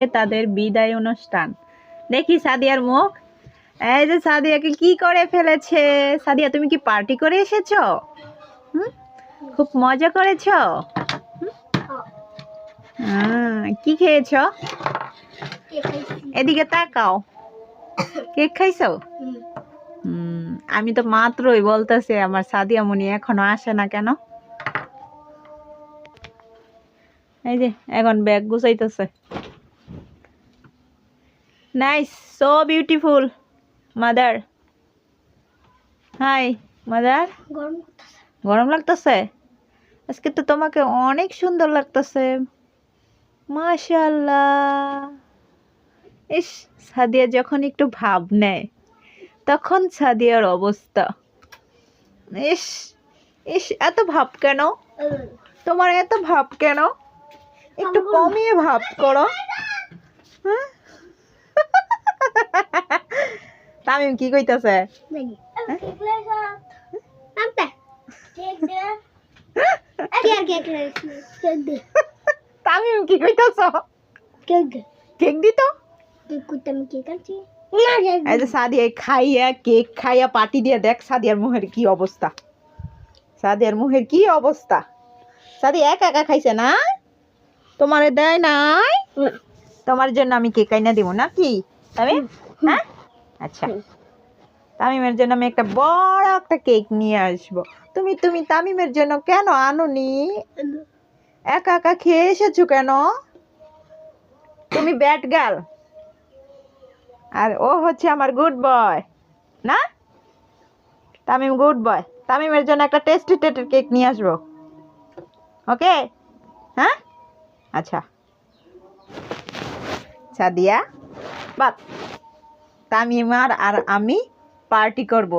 তাদের বিদায় অনুষ্ঠান। দেখি সাদিয়ার মুখ। এই যে সাদিয়াকে কি করে ফেলেছে। সাদিয়া, তুমি কি পার্টি করে এসেছো? খুব মজা করেছো? কি খেয়েছো? এদিকে তাকাও। কেক খাইছো? আমি তো মাত্রই বলতেছি আমার সাদিয়া মনি এখনো আসে না কেন। এই যে এখন ব্যাগ গুছাইতেছে। Nice, so beautiful mother. Hi mother. গরম লাগতেছে? আজকে তো তোমাকে অনেক সুন্দর লাগতেছে, মাশাআল্লাহ। ইস, সাদিয়া যখন একটু ভাব নেয় তখন সাদিয়ার অবস্থা। ইস ইস, এত ভাব কেন তোমার? এত ভাব কেন? একটু কমিয়ে ভাব করো। তামিম কি কইতাছে? তামিম কি কইতাছ? কেক দিত? এই যে সাদিয়া খাইয়া, কেক খাইয়া পার্টি দিয়ে দেখ সাদিয়ার মুখের কি অবস্থা। সাদিয়ার মুখের কি অবস্থা। সাদিয়া একা একা খাইছে না? তোমারে দেয় নাই? তোমার জন্য আমি কেক আইনা দিব নাকি তামিম? হ্যাঁ, আচ্ছা। তামিমের জন্য আমি একটা বড় একটা কেক নিয়ে আসবো। তুমি তামিমের জন্য কেন আনোনি? একা একা খেয়ে এসেছো কেন? তুমি ব্যাড গার্ল আর ও হচ্ছে আমার গুড বয় না? Tamim good boy. তামিমের জন্য একটা টেস্টি কেক নিয়ে আসবো, ওকে? হ্যাঁ, আচ্ছা। সাদিয়া বাদ, তামিম আর আমি পার্টি করব।